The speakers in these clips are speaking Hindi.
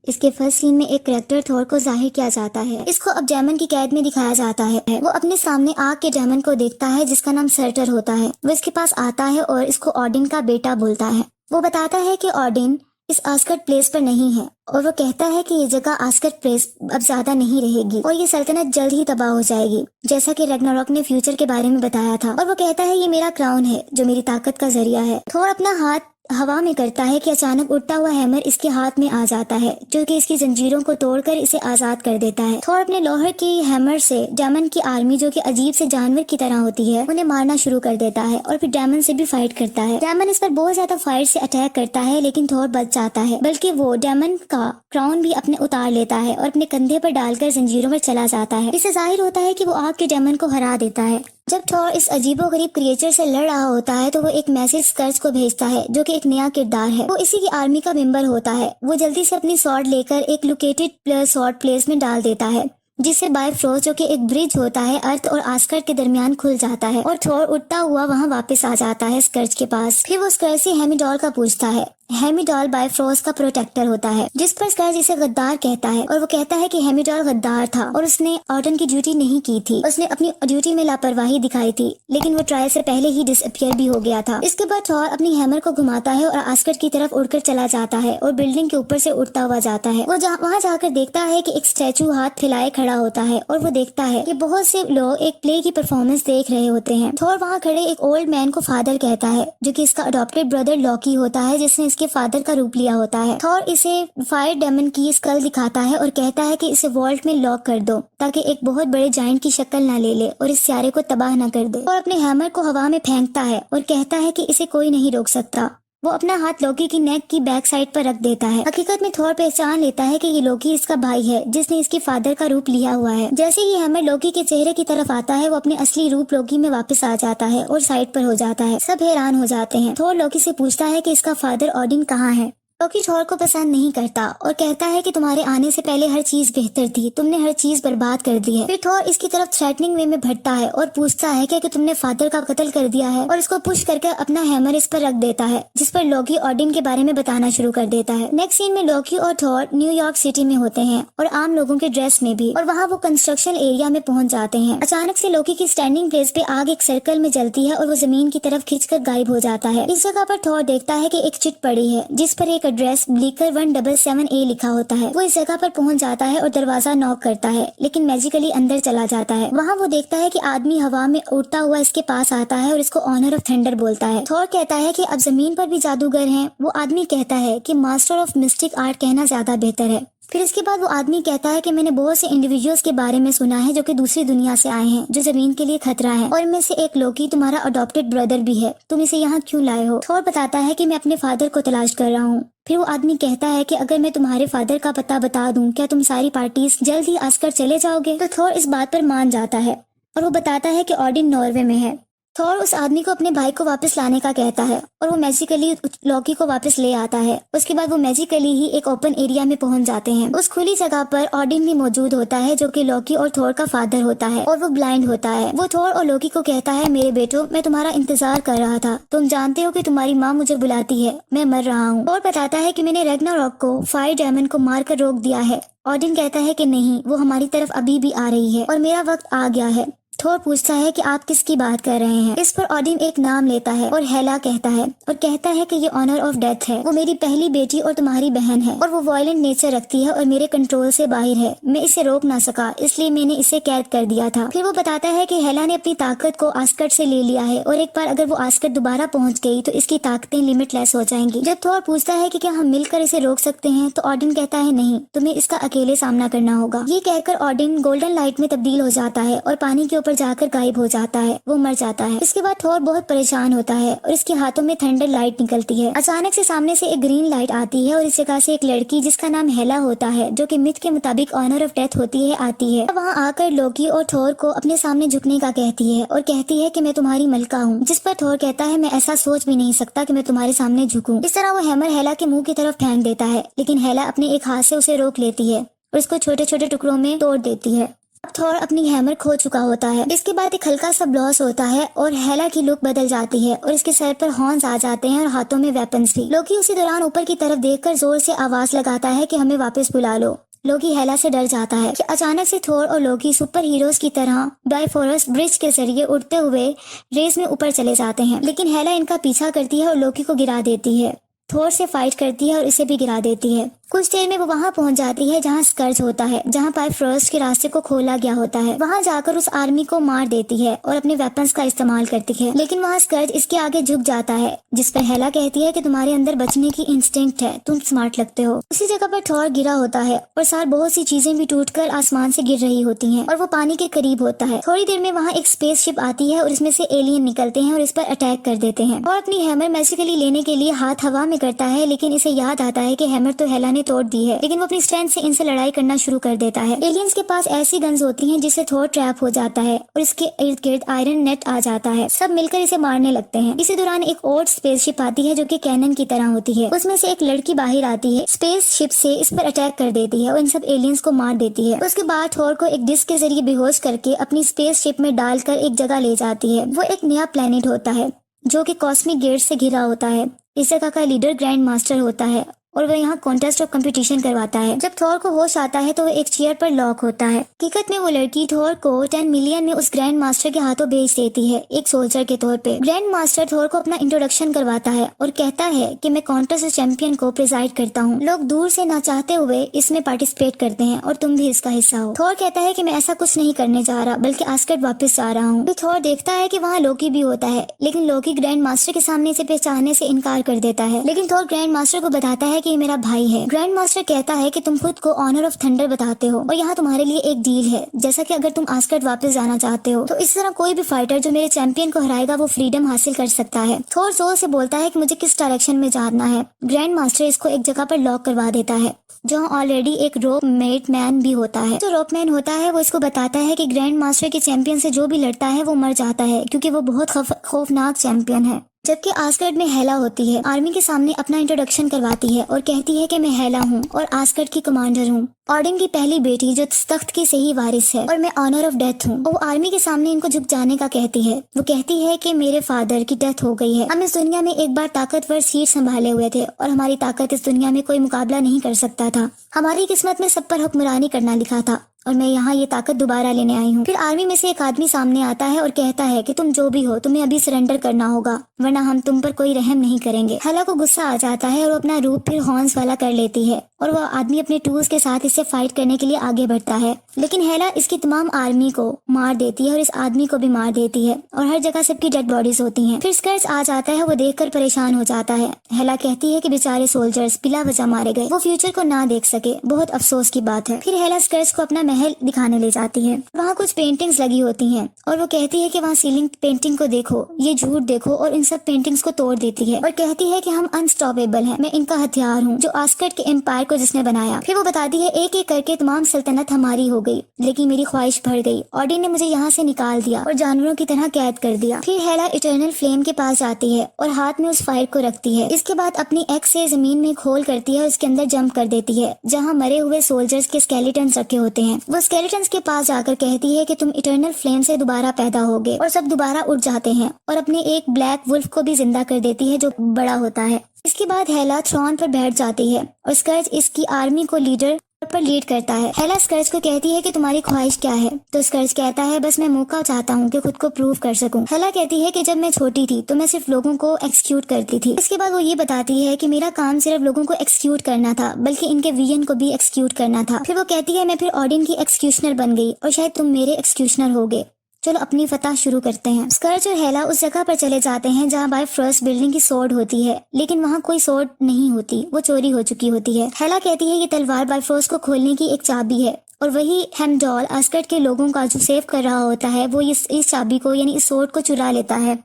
इसके फर्स्ट सीन में एक कैरेक्टर थॉर को जाहिर किया जाता है। इसको अब डेमन की कैद में दिखाया जाता है। वो अपने सामने आग के डेमन को देखता है जिसका नाम सर्टर होता है। वो इसके पास आता है और इसको ऑडिन का बेटा बोलता है। वो बताता है कि ऑडिन इस आस्कट प्लेस पर नहीं है और वो कहता है कि ये जगह आस्कट प्लेस अब ज्यादा नहीं रहेगी और ये सल्तनत जल्द ही तबाह हो जाएगी, जैसा कि रैग्नारॉक ने फ्यूचर के बारे में बताया था। और वो कहता है ये मेरा क्राउन है जो मेरी ताकत का जरिया है। थोर अपना हाथ हवा में करता है कि अचानक उड़ता हुआ हैमर इसके हाथ में आ जाता है जो कि इसकी जंजीरों को तोड़कर इसे आजाद कर देता है। थोर अपने लोहर की हैमर से डेमन की आर्मी जो कि अजीब से जानवर की तरह होती है उन्हें मारना शुरू कर देता है और फिर डेमन से भी फाइट करता है। डेमन इस पर बहुत ज्यादा फायर से अटैक करता है लेकिन थोर बच जाता है, बल्कि वो डेमन का क्राउन भी अपने उतार लेता है और अपने कंधे पर डालकर जंजीरों पर चला जाता है। इससे जाहिर होता है कि वो आग के डेमन को हरा देता है। जब थॉर इस अजीबोगरीब क्रिएचर से लड़ रहा होता है तो वो एक मैसेज स्कर्च को भेजता है जो कि एक नया किरदार है। वो इसी की आर्मी का मेंबर होता है। वो जल्दी से अपनी स्वॉर्ड लेकर एक लोकेटेड स्वॉर्ड प्लेस में डाल देता है जिससे बायफ्रोस्ट जो कि एक ब्रिज होता है अर्थ और आस्कट के दरमियान खुल जाता है और थॉर उड़ता हुआ वहाँ वापस आ जाता है स्कर्च के पास। फिर वो स्कर्च से हेमिडॉल का पूछता है। हेमिडॉल बायफ्रोस्ट का प्रोटेक्टर होता है, जिस पर स्कर्च इसे गद्दार कहता है और वो कहता है कि हेमिडॉल गद्दार था और उसने ऑर्डन की ड्यूटी नहीं की थी। उसने अपनी ड्यूटी में लापरवाही दिखाई थी लेकिन वो ट्रायल से पहले ही डिसअपियर भी हो गया था। इसके बाद थॉर अपनी हैमर को घुमाता है और आस्कट की तरफ उड़कर चला जाता है और बिल्डिंग के ऊपर से उड़ता हुआ जाता है। वो वहाँ जाकर देखता है कि एक स्टैचू हाथ फैलाए खड़ा होता है और वो देखता है कि बहुत से लोग एक प्ले की परफॉर्मेंस देख रहे होते हैं। थॉर वहाँ खड़े एक ओल्ड मैन को फादर कहता है जो कि इसका अडॉप्टेड ब्रदर लॉकी होता है जिसने इसके फादर का रूप लिया होता है। थॉर इसे फायर डेमन की स्कल दिखाता है और कहता है कि इसे वॉल्ट में लॉक कर दो ताकि एक बहुत बड़े जायंट की शक्ल ना ले ले और इस सारे को तबाह ना कर दे। और अपने हैमर को हवा में फेंकता है और कहता है कि इसे कोई नहीं रोक सकता। वो अपना हाथ लोकी की नेक की बैक साइड पर रख देता है। हकीकत में थॉर पहचान लेता है कि ये लोकी इसका भाई है जिसने इसके फादर का रूप लिया हुआ है। जैसे ही हैमर लोकी के चेहरे की तरफ आता है वो अपने असली रूप लोकी में वापस आ जाता है और साइड पर हो जाता है। सब हैरान हो जाते हैं। थॉर लोकी से पूछता है कि इसका फादर ऑडिन कहाँ है। लोकी थॉर को पसंद नहीं करता और कहता है कि तुम्हारे आने से पहले हर चीज बेहतर थी, तुमने हर चीज बर्बाद कर दी है। फिर थॉर इसकी तरफ थ्रेटनिंग वे में बढ़ता है और पूछता है कि तुमने फादर का कत्ल कर दिया है और इसको पुश करके अपना हैमर इस पर रख देता है जिस पर लोकी ऑडिन के बारे में बताना शुरू कर देता है। नेक्स्ट सीन में लोकी और थॉर न्यूयॉर्क सिटी में होते हैं और आम लोगों के ड्रेस में भी, और वहाँ वो कंस्ट्रक्शन एरिया में पहुंच जाते हैं। अचानक से लोकी की स्टैंडिंग प्लेस पे आग एक सर्कल में जलती है और वो जमीन की तरफ खिंचकर गायब हो जाता है। इस जगह पर थॉर देखता है कि एक चिट पड़ी है जिस पर एक एड्रेस ब्लीकर 177A लिखा होता है। वो इस जगह पर पहुंच जाता है और दरवाजा नॉक करता है लेकिन मैजिकली अंदर चला जाता है। वहाँ वो देखता है कि आदमी हवा में उड़ता हुआ इसके पास आता है और इसको ऑनर ऑफ थंडर बोलता है। थॉर कहता है कि अब जमीन पर भी जादूगर हैं। वो आदमी कहता है कि मास्टर ऑफ मिस्टिक आर्ट कहना ज्यादा बेहतर है। फिर इसके बाद वो आदमी कहता है कि मैंने बहुत से इंडिविजुअल्स के बारे में सुना है जो कि दूसरी दुनिया से आए हैं जो जमीन के लिए खतरा है, और इनमें से एक लोकी तुम्हारा अडॉप्टेड ब्रदर भी है। तुम इसे यहाँ क्यों लाए हो? थॉर बताता है कि मैं अपने फादर को तलाश कर रहा हूँ। फिर वो आदमी कहता है कि अगर मैं तुम्हारे फादर का पता बता दूं क्या तुम सारी पार्टीज जल्द ही आस्कर चले जाओगे? तो थॉर इस बात पर मान जाता है और वो बताता है कि ऑडिन नॉर्वे में है। थॉर उस आदमी को अपने भाई को वापस लाने का कहता है और वो मैजिकली लॉकी को वापस ले आता है। उसके बाद वो मैजिकली ही एक ओपन एरिया में पहुंच जाते हैं। उस खुली जगह पर ऑडिन भी मौजूद होता है जो कि लॉकी और थॉर का फादर होता है और वो ब्लाइंड होता है। वो थॉर और लॉकी को कहता है मेरे बेटो, मैं तुम्हारा इंतजार कर रहा था। तुम जानते हो कि तुम्हारी माँ मुझे बुलाती है, मैं मर रहा हूँ। और बताता है कि मैंने रैग्नारॉक को फायर डेमन को मार कर रोक दिया है। ऑडिन कहता है कि नहीं, वो हमारी तरफ अभी भी आ रही है और मेरा वक्त आ गया है। थॉर पूछता है कि आप किसकी बात कर रहे हैं? इस पर ऑडिन एक नाम लेता है और हेला कहता है और कहता है कि ये ऑनर ऑफ डेथ है। वो मेरी पहली बेटी और तुम्हारी बहन है और वो वायलेंट नेचर रखती है और मेरे कंट्रोल से बाहर है। मैं इसे रोक ना सका इसलिए मैंने इसे कैद कर दिया था। फिर वो बताता है कि हेला ने अपनी ताकत को आस्कट से ले लिया है और एक बार अगर वो आस्कट दोबारा पहुंच गई तो इसकी ताकतें लिमिटलेस हो जाएंगी। जब थॉर पूछता है कि क्या हम मिलकर इसे रोक सकते हैं तो ऑडिन कहता है नहीं, तुम्हें इसका अकेले सामना करना होगा। ये कहकर ऑडिन गोल्डन लाइट में तब्दील हो जाता है और पानी के ऊपर जाकर गायब हो जाता है। वो मर जाता है। इसके बाद थॉर बहुत परेशान होता है और इसके हाथों में थंडर लाइट निकलती है। अचानक से सामने से एक ग्रीन लाइट आती है और इस जगह से एक लड़की जिसका नाम हेला होता है जो कि मिथ के मुताबिक ऑनर ऑफ डेथ होती है आती है। वहाँ आकर लोकी और थॉर को अपने सामने झुकने का कहती है और कहती है कि मैं तुम्हारी मलका हूँ। जिस पर थॉर कहता है मैं ऐसा सोच भी नहीं सकता कि मैं तुम्हारे सामने झुकूं। इस तरह वो हैमर हेला के मुंह की तरफ फेंक देता है लेकिन हेला अपने एक हाथ से उसे रोक लेती है और उसको छोटे छोटे टुकड़ों में तोड़ देती है। अब थॉर अपनी हैमर खो चुका होता है। इसके बाद एक हल्का सा ब्लास्ट होता है और हेला की लुक बदल जाती है और इसके सर पर हॉर्न्स आ जाते हैं और हाथों में वेपन्स भी। लोकी उसी दौरान ऊपर की तरफ देखकर जोर से आवाज लगाता है कि हमें वापस बुला लो। लोकी हेला से डर जाता है कि अचानक से थोर और लोकी सुपर हीरोज की तरह बायफोरस ब्रिज के जरिए उड़ते हुए रेस में ऊपर चले जाते हैं, लेकिन हेला इनका पीछा करती है और लोकी को गिरा देती है। थोर से फाइट करती है और इसे भी गिरा देती है। कुछ देर में वो वहां पहुंच जाती है जहां स्कर्ज होता है, जहां बायफोरस के रास्ते को खोला गया होता है। वहां जाकर उस आर्मी को मार देती है और अपने वेपन्स का इस्तेमाल करती है, लेकिन वहां स्कर्ज इसके आगे झुक जाता है, जिस पर हेला कहती है कि तुम्हारे अंदर बचने की इंस्टिंक्ट है, तुम स्मार्ट लगते हो। उसी जगह पर थोर गिरा होता है और साथ बहुत सी चीजें भी टूटकर आसमान से गिर रही होती हैं और वो पानी के करीब होता है। थोड़ी देर में वहाँ एक स्पेसशिप आती है और इसमें से एलियन निकलते हैं और इस पर अटैक कर देते हैं। और अपनी हैमर मैजिकली लेने के लिए हाथ हवा में करता है, लेकिन इसे याद आता है कि हैमर तो हेला ने तोड़ दी है, लेकिन वो अपनी स्ट्रेंथ से इनसे लड़ाई करना शुरू कर देता है। एलियंस के पास ऐसी गन्स होती हैं जिससे थोर ट्रैप हो जाता है और इसके इर्द गिर्द आयरन नेट आ जाता है। सब मिलकर इसे मारने लगते हैं। इसी दौरान एक और स्पेसशिप आती है जो कि कैनन की तरह होती है। उसमें से एक लड़की बाहर आती है, स्पेसशिप से इस पर अटैक कर देती है और इन सब एलियंस को मार देती है। उसके बाद थोर को एक डिस्क के जरिए बेहोश करके अपनी स्पेसशिप में डालकर एक जगह ले जाती है। वो एक नया प्लेनेट होता है जो कि कॉस्मिक गेट से घिरा होता है। इस जगह का लीडर ग्रैंड मास्टर होता है और वह यहाँ कॉन्टेस्ट ऑफ कंपटीशन करवाता है। जब थोर को होश आता है तो वह एक चेयर पर लॉक होता है। हकीकत में वो लड़की थोर को 10 मिलियन में उस ग्रैंड मास्टर के हाथों भेज देती है, एक सोल्जर के तौर पे। ग्रैंड मास्टर थोर को अपना इंट्रोडक्शन करवाता है और कहता है कि मैं कॉन्टेस्ट चैंपियन को प्रिजाइड करता हूँ। लोग दूर से ना चाहते हुए इसमें पार्टिसिपेट करते हैं और तुम भी इसका हिस्सा हो। थोर कहता है कि मैं ऐसा कुछ नहीं करने जा रहा, बल्कि आस्गर्ड वापस जा रहा हूँ। थोर देखता है कि वहाँ लोकी भी होता है, लेकिन लोकी ग्रैंड मास्टर के सामने इसे पहचानने से इनकार कर देता है। लेकिन थोर ग्रैंड मास्टर को बताता है कि ये मेरा भाई है। ग्रैंड मास्टर कहता है कि तुम खुद को ऑनर ऑफ थंडर बताते हो और यहाँ तुम्हारे लिए एक डील है, जैसा कि अगर तुम आस्गर्ड वापस जाना चाहते हो तो इस तरह कोई भी फाइटर जो मेरे चैंपियन को हराएगा वो फ्रीडम हासिल कर सकता है। थोर जोर से बोलता है कि मुझे किस डायरेक्शन में जाना है। ग्रैंड मास्टर इसको एक जगह पर लॉक करवा देता है जहाँ ऑलरेडी एक रोप मेट मैन भी होता है। जो रोप मैन होता है वो इसको बताता है कि ग्रैंड मास्टर के चैंपियन से जो भी लड़ता है वो मर जाता है, क्योंकि वो बहुत खौफनाक चैंपियन है। जबकि आस्गर्ड में हेला होती है, आर्मी के सामने अपना इंट्रोडक्शन करवाती है और कहती है कि मैं हेला हूँ और आस्गर्ड की कमांडर हूँ, ऑडिन की पहली बेटी जो तख्त की सही वारिस है, और मैं ऑनर ऑफ डेथ हूँ। वो आर्मी के सामने इनको झुक जाने का कहती है। वो कहती है कि मेरे फादर की डेथ हो गई है, हम इस दुनिया में एक बार ताकतवर सीट संभाले हुए थे और हमारी ताकत इस दुनिया में कोई मुकाबला नहीं कर सकता था। हमारी किस्मत में सब पर हुक्मरानी करना लिखा था और मैं यहाँ ये ताकत दोबारा लेने आई हूँ। फिर आर्मी में से एक आदमी सामने आता है और कहता है कि तुम जो भी हो तुम्हें अभी सरेंडर करना होगा, वरना हम तुम पर कोई रहम नहीं करेंगे। हेला को गुस्सा आ जाता है और वो अपना रूप फिर हॉर्न्स वाला कर लेती है और वह आदमी अपने टूल्स के साथ इससे फाइट करने के लिए आगे बढ़ता है, लेकिन हेला इसकी तमाम आर्मी को मार देती है और इस आदमी को भी मार देती है और हर जगह सबकी डेड बॉडीज होती हैं। फिर स्कर्ज आ जाता है, वो देखकर परेशान हो जाता है। हेला कहती है कि बेचारे सोल्जर्स बिला वजह मारे गए, वो फ्यूचर को ना देख सके, बहुत अफसोस की बात है। फिर हेला स्कर्ज को अपना महल दिखाने ले जाती है। वहाँ कुछ पेंटिंग्स लगी होती हैं और वो कहती है कि वहाँ सीलिंग पेंटिंग को देखो, ये झूठ देखो, और इन सब पेंटिंग्स को तोड़ देती है और कहती है कि हम अनस्टॉपेबल हैं, मैं इनका हथियार हूँ, जो आस्गर्ड के एम्पायर को जिसने बनाया। फिर वो बताती है एक एक करके तमाम सल्तनत हमारी हो गई, लेकिन मेरी ख्वाहिश भर गई। ऑडिन ने मुझे यहाँ से निकाल दिया और जानवरों की तरह कैद कर दिया। फिर हेला इटर्नल फ्लेम के पास जाती है और हाथ में उस फायर को रखती है। इसके बाद अपनी एक्स से जमीन में खोल करती है और उसके अंदर जंप कर देती है जहाँ मरे हुए सोल्जर्स के स्केलेटन्स रखे होते हैं। वो स्केलेटन्स के पास जाकर कहती है कि तुम इटर्नल फ्लेम से दोबारा पैदा होगे, और सब दोबारा उठ जाते हैं और अपने एक ब्लैक वुल्फ को भी जिंदा कर देती है जो बड़ा होता है। इसके बाद हेला थ्रोन पर बैठ जाती है और स्कर्ज इसकी आर्मी को लीडर पर लीड करता है। हेला स्कर्ज को कहती है कि तुम्हारी ख्वाहिश क्या है, तो स्कर्ज कहता है बस मैं मौका चाहता हूँ कि खुद को प्रूव कर सकूं। हेला कहती है कि जब मैं छोटी थी तो मैं सिर्फ लोगों को एक्सक्यूट करती थी। इसके बाद वो ये बताती है कि मेरा काम सिर्फ लोगों को एक्सक्यूट करना था, बल्कि इनके विजन को भी एक्सक्यूट करना था। फिर वो कहती है मैं फिर ऑडिन की एक्सक्यूशनर बन गई और शायद तुम मेरे एक्सक्यूशनर होगे। चलो अपनी फतह शुरू करते हैं। स्कर्ज और हेला उस जगह पर चले जाते हैं जहाँ बायफोरस बिल्डिंग की सोर्ड होती है, लेकिन वहाँ कोई सोर्ड नहीं होती, वो चोरी हो चुकी होती है। हेला कहती है ये तलवार बायफोरस को खोलने की एक चाबी है और वही हेमडॉल आस्गर्ड के लोगों का जो सेव कर रहा होता है वो इस चाबी को यानी इस सोर्ड को चुरा लेता है।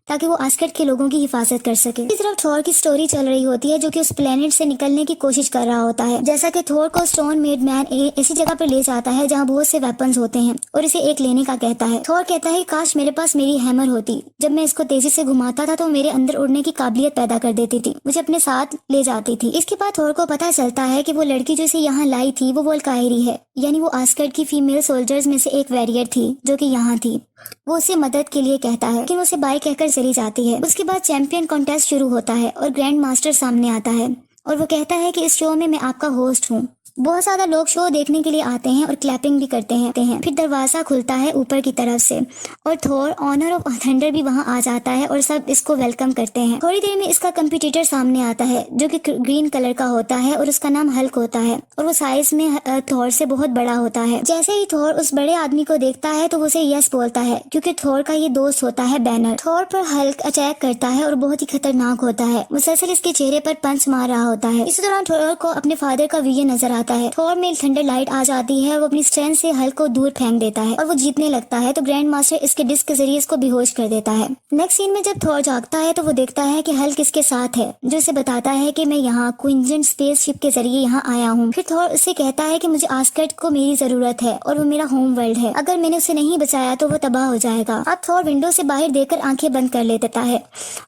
ताकि वो आस्गर्ड के लोगों की हिफाजत कर सके। इसी तरफ थोर की स्टोरी चल रही होती है जो कि उस प्लेनेट से निकलने की कोशिश कर रहा होता है। जैसा कि थोर को स्टोन मेड मैन ऐसी जगह पर ले जाता है जहाँ बहुत से वेपन्स होते हैं और इसे एक लेने का कहता है। थोर कहता है काश मेरे पास मेरी हैमर होती, जब मैं इसको तेजी से घुमाता था तो मेरे अंदर उड़ने की काबिलियत पैदा कर देती थी, मुझे अपने साथ ले जाती थी। इसके बाद थोर को पता चलता है कि वो लड़की जो इसे यहाँ लाई थी वो वल्कायरी है, यानी वो आस्गर्ड की फीमेल सोल्जर्स में से एक वॉरियर थी जो कि यहाँ थी। वो उसे मदद के लिए कहता है कि वो उसे बाय कहकर चली जाती है। उसके बाद चैंपियन कॉन्टेस्ट शुरू होता है और ग्रैंड मास्टर सामने आता है और वो कहता है कि इस शो में मैं आपका होस्ट हूँ। बहुत ज्यादा लोग शो देखने के लिए आते हैं और क्लैपिंग भी करते हैं। फिर दरवाजा खुलता है ऊपर की तरफ से और थोर ऑनर ऑफ थंडर भी वहां आ जाता है और सब इसको वेलकम करते हैं। थोड़ी देर में इसका कंपटीटर सामने आता है जो कि ग्रीन कलर का होता है और उसका नाम हल्क होता है और वो साइज में थोर से बहुत बड़ा होता है। जैसे ही थोर उस बड़े आदमी को देखता है तो वो उसे यस बोलता है क्योंकि थोर का ये दोस्त होता है बैनर। थोर पर हल्क अटैक करता है और बहुत ही खतरनाक होता है, मुसलसल इसके चेहरे पर पंच मार रहा होता है। इसी दौरान थोर को अपने फादर का विजन नजर आता है। थोर में थंडर लाइट आ जाती है और वो अपनी स्ट्रेंथ से हल्क को दूर फेंक देता है और वो जीतने लगता है तो ग्रैंड मास्टर इसके डिस्क के जरिए इसको बेहोश कर देता है। नेक्स्ट सीन में जब थोर जागता है तो वो देखता है कि हल्क इसके साथ है जो उसे बताता है कि मैं यहाँ क्विंजन स्पेसशिप के जरिए यहाँ आया हूँ। फिर थोर उससे कहता है कि मुझे आस्गर्ड को मेरी जरूरत है और वो मेरा होम वर्ल्ड है, अगर मैंने उसे नहीं बचाया तो वो तबाह हो जाएगा। अब थोर विंडो से बाहर देखकर आंखें बंद कर लेता है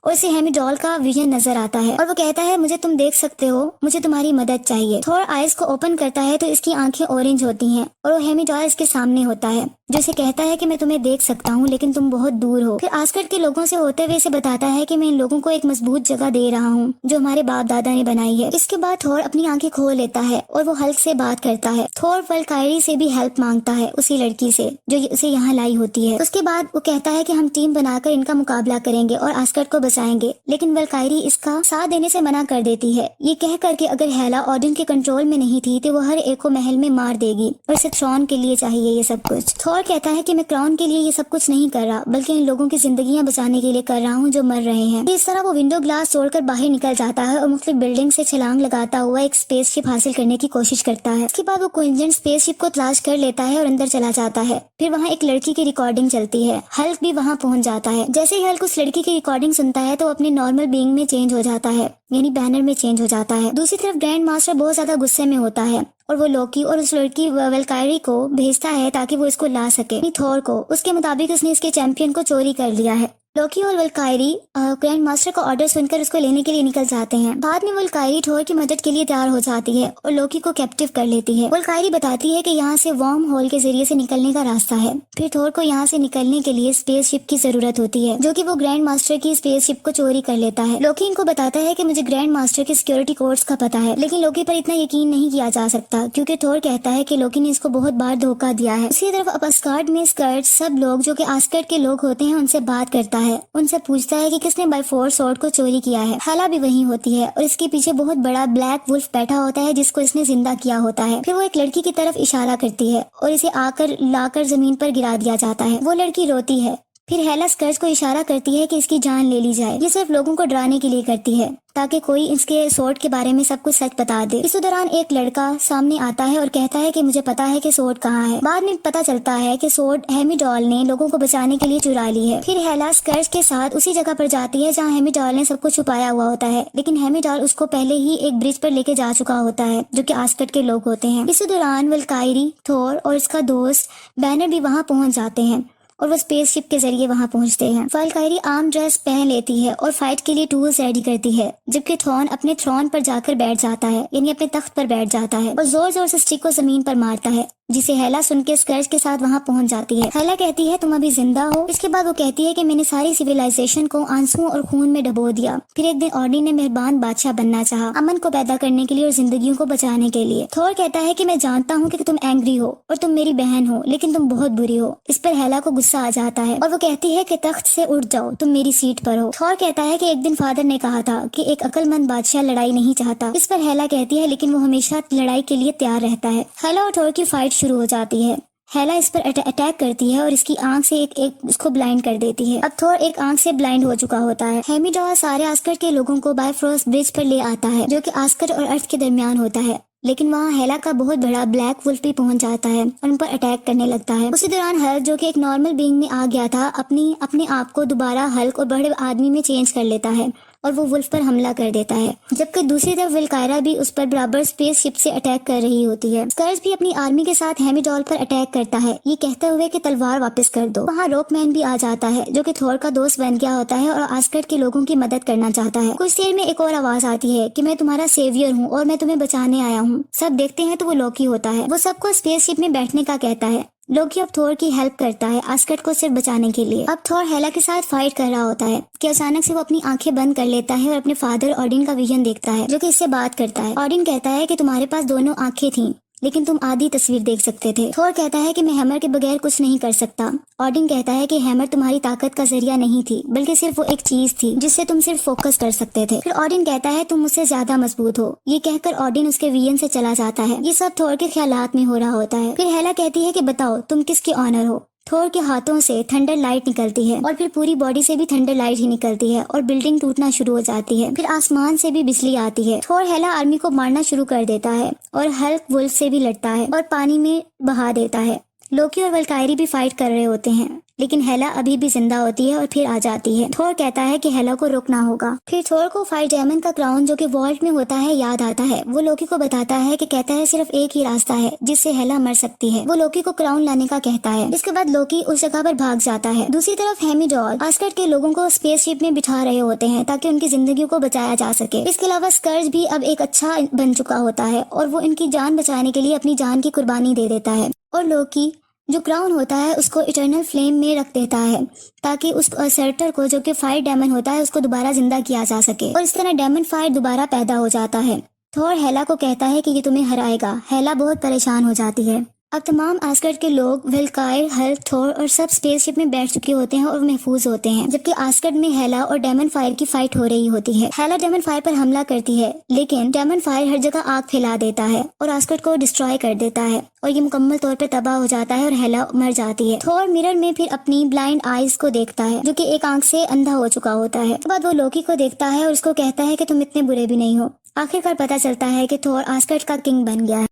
और उसे हेमिडॉल का विजन नजर आता है और वो कहता है मुझे तुम देख सकते हो, मुझे तुम्हारी मदद चाहिए। थोर आइज को ओपन करता है तो इसकी आंखें ऑरेंज होती हैं और वो हेमिडॉल इसके सामने होता है जो इसे कहता है कि मैं तुम्हें देख सकता हूँ लेकिन तुम बहुत दूर हो। फिर आस्गर्ड के लोगों से होते हुए इसे बताता है कि मैं इन लोगों को एक मजबूत जगह दे रहा हूँ जो हमारे बाप दादा ने बनाई है। इसके बाद थोर अपनी आंखें खोल लेता है और वो हल्क से बात करता है। थोर वल्कायरी से भी हेल्प मांगता है, उसी लड़की से जो उसे यहाँ लाई होती है। उसके बाद वो कहता है कि हम टीम बनाकर इनका मुकाबला करेंगे और आस्गर्ड को बचाएंगे, लेकिन वल्कायरी इसका साथ देने से मना कर देती है, ये कह करके अगर हेला ऑडिन के कंट्रोल में नहीं थी तो वो हर एक को महल में मार देगी और इसे थ्रोन के लिए चाहिए ये सब कुछ। थोर कहता है कि मैं क्राउन के लिए ये सब कुछ नहीं कर रहा बल्कि इन लोगों की जिंदगियां बचाने के लिए कर रहा हूँ जो मर रहे हैं। इस तरह वो विंडो ग्लास तोड़कर बाहर निकल जाता है और मुख्तलिफ बिल्डिंग से छलांग लगाता हुआ एक स्पेसशिप हासिल करने की कोशिश करता है। इसके बाद वो क्विंजन स्पेसशिप को तलाश कर लेता है और अंदर चला जाता है। फिर वहाँ एक लड़की की रिकॉर्डिंग चलती है, हल्क भी वहाँ पहुँच जाता है। जैसे ही हल्क उस लड़की की रिकॉर्डिंग सुनता है तो अपने नॉर्मल बीइंग में चेंज हो जाता है, यानी बैनर में चेंज हो जाता है। दूसरी तरफ ग्रैंड मास्टर बहुत ज्यादा गुस्से में होता है और वो लोकी और उस लड़की वल्कायरी को भेजता है ताकि वो इसको ला सके थोर को। उसके मुताबिक उसने इसके चैंपियन को चोरी कर लिया है। लोकी और वल्कायरी ग्रैंड मास्टर का ऑर्डर सुनकर उसको लेने के लिए निकल जाते हैं। बाद में वल्कायरी थोर की मदद के लिए तैयार हो जाती है और लोकी को कैप्टिव कर लेती है। वल्कायरी बताती है कि यहाँ से वार्म होल के जरिए से निकलने का रास्ता है। फिर थोर को यहाँ से निकलने के लिए स्पेसशिप की जरूरत होती है जो कि वो ग्रैंड मास्टर की स्पेसशिप को चोरी कर लेता है। लोकी इनको बताता है कि मुझे ग्रैंड मास्टर के सिक्योरिटी कोड्स का पता है, लेकिन लोकी पर इतना यकीन नहीं किया जा सकता क्योंकि थोर कहता है कि लोकी ने इसको बहुत बार धोखा दिया है। इसी तरफ अब अस्गार्ड में स्कर्ट सब लोग जो कि आस्गर्ड के लोग होते हैं उनसे बात करता है, उनसे पूछता है कि किसने बाय फोर्स स्वॉर्ड को चोरी किया है। हेला भी वहीं होती है और इसके पीछे बहुत बड़ा ब्लैक वुल्फ बैठा होता है जिसको इसने जिंदा किया होता है। फिर वो एक लड़की की तरफ इशारा करती है और इसे आकर लाकर जमीन पर गिरा दिया जाता है। वो लड़की रोती है। फिर हेला स्कर्ज को इशारा करती है कि इसकी जान ले ली जाए। ये सिर्फ लोगों को डराने के लिए करती है ताकि कोई इसके सोर्ड के बारे में सब कुछ सच बता दे। इस दौरान एक लड़का सामने आता है और कहता है कि मुझे पता है कि सोर्ड कहाँ है। बाद में पता चलता है कि सोर्ड हेमिडॉल ने लोगों को बचाने के लिए चुरा ली है। फिर हेला स्कर्ज के साथ उसी जगह पर जाती है जहाँ हेमिडॉल ने सब कुछ छुपाया हुआ होता है, लेकिन हेमिडॉल उसको पहले ही एक ब्रिज पर लेके जा चुका होता है जो कि आस्गर्ड के लोग होते हैं। इस दौरान वल्कायरी, थोर और इसका दोस्त बैनर भी वहाँ पहुँच जाते हैं और वो स्पेसशिप के जरिए वहां पहुंचते हैं। वल्कायरी आर्म ड्रेस पहन लेती है और फाइट के लिए टूल्स रेडी करती है, जबकि थ्रोन अपने थ्रोन पर जाकर बैठ जाता है, यानी अपने तख्त पर बैठ जाता है और जोर जोर से स्टिक को जमीन पर मारता है, जिसे हेला सुन के स्कर्ज के साथ वहां पहुंच जाती है। हेला कहती है तुम अभी जिंदा हो। इसके बाद वो कहती है कि मैंने सारी सिविलाइजेशन को आंसुओं और खून में डबो दिया। फिर एक दिन ऑर्डी ने मेहरबान बादशाह बनना चाहा, अमन को पैदा करने के लिए और जिंदगियों को बचाने के लिए। थोर कहता है कि मैं जानता हूँ कि तुम एंग्री हो और तुम मेरी बहन हो, लेकिन तुम बहुत बुरी हो। इस पर हेला को गुस्सा आ जाता है और वो कहती है कि तख्त से उठ जाओ, तुम मेरी सीट पर हो। थोर कहता है कि एक दिन फादर ने कहा था कि एक अक्लमंद बादशाह लड़ाई नहीं चाहता। इस पर हेला कहती है लेकिन वो हमेशा लड़ाई के लिए तैयार रहता है। हेला और थोर की फाइट शुरू हो जाती है। हेला इस पर अटैक करती है और इसकी आंख से एक उसको ब्लाइंड कर देती है। अब थोर एक आंख से ब्लाइंड हो चुका होता है। हेमिडॉल सारे आस्गर्ड के लोगों को बायफ्रोस्ट ब्रिज पर ले आता है जो कि आस्गर्ड और अर्थ के दरमियान होता है, लेकिन वहाँ हेला का बहुत बड़ा ब्लैक वुल्फ भी पहुंच जाता है और उन पर अटैक करने लगता है। उसी दौरान हल्क, जो कि एक नॉर्मल बीइंग में आ गया था, अपने आप को दोबारा हल्क और बड़े आदमी में चेंज कर लेता है और वो वुल्फ पर हमला कर देता है। जबकि दूसरी तरफ विल्कायरा भी उस पर बराबर स्पेसशिप से अटैक कर रही होती है। स्कर्ज भी अपनी आर्मी के साथ हेमिडॉल पर अटैक करता है, ये कहते हुए कि तलवार वापस कर दो। वहाँ रोकमैन भी आ जाता है, जो कि थोर का दोस्त बन गया होता है और आस्गर्ड के लोगों की मदद करना चाहता है। कुछ देर में एक और आवाज आती है कि मैं तुम्हारा सेवियर हूँ और मैं तुम्हें बचाने आया हूँ। सब देखते हैं तो वो लोकी होता है। वो सबको स्पेसशिप में बैठने का कहता है। लोकी अब थोर की हेल्प करता है आस्गर्ड को सिर्फ बचाने के लिए। अब थोर हेला के साथ फाइट कर रहा होता है कि अचानक से वो अपनी आंखें बंद कर लेता है और अपने फादर ऑडिन का विजन देखता है, जो कि इससे बात करता है। ऑडिन कहता है कि तुम्हारे पास दोनों आंखें थीं, लेकिन तुम आधी तस्वीर देख सकते थे। थोर कहता है कि मैं हैमर के बगैर कुछ नहीं कर सकता। ऑडिन कहता है कि हैमर तुम्हारी ताकत का जरिया नहीं थी, बल्कि सिर्फ वो एक चीज थी जिससे तुम सिर्फ फोकस कर सकते थे। फिर ऑडिन कहता है तुम मुझसे ज्यादा मजबूत हो। ये कहकर ऑडिन उसके विजन से चला जाता है। ये सब थोर के ख्यालात में हो रहा होता है। फिर हेला कहती है कि बताओ तुम किसके ऑनर हो। थोर के हाथों से थंडर लाइट निकलती है और फिर पूरी बॉडी से भी थंडर लाइट ही निकलती है और बिल्डिंग टूटना शुरू हो जाती है। फिर आसमान से भी बिजली आती है। थोर हेला आर्मी को मारना शुरू कर देता है और हल्क वुल्फ से भी लड़ता है और पानी में बहा देता है। लोकी और वल्कायरी भी फाइट कर रहे होते हैं, लेकिन हेला अभी भी जिंदा होती है और फिर आ जाती है। थोर कहता है कि हेला को रोकना होगा। फिर थोर को फाइट डायमंड का क्राउन, जो कि वॉल्ट में होता है, याद आता है। वो लोकी को बताता है कि कहता है सिर्फ एक ही रास्ता है जिससे हेला मर सकती है। वो लोकी को क्राउन लाने का कहता है। इसके बाद लोकी उस जगह पर भाग जाता है। दूसरी तरफ हेमिडॉल आस्गर्ड के लोगों को स्पेसशिप में बिठा रहे होते हैं ताकि उनकी जिंदगी को बचाया जा सके। इसके अलावा स्कर्ज भी अब एक अच्छा बन चुका होता है और वो इनकी जान बचाने के लिए अपनी जान की कुर्बानी दे देता है। और लोकी जो क्राउन होता है उसको इटर्नल फ्लेम में रख देता है ताकि उस सर्टर को, जो कि फायर डायमंड होता है, उसको दोबारा जिंदा किया जा सके और इस तरह डायमंड फायर दोबारा पैदा हो जाता है। थोर हेला को कहता है कि ये तुम्हें हराएगा। हेला बहुत परेशान हो जाती है। अब तमाम आस्गर्ड के लोग विल्कायर, हल्क, थोर और सब स्पेसशिप में बैठ चुके होते हैं और महफूज होते हैं, जबकि आस्गर्ड में हेला और डायमंड फायर की फाइट हो रही होती है। हेला डायमंड फायर पर हमला करती है, लेकिन डायमंड फायर हर जगह आग फैला देता है और आस्गर्ड को डिस्ट्रॉय कर देता है और ये मुकम्मल तौर पर तबाह हो जाता है और हेला मर जाती है। थोर मिरर में फिर अपनी ब्लाइंड आईज को देखता है, जो कि एक आंख से अंधा हो चुका होता है। उसके बाद वो लोकी को देखता है और उसको कहता है कि तुम इतने बुरे भी नहीं हो। आखिरकार पता चलता है कि थोर आस्गर्ड का किंग बन गया है।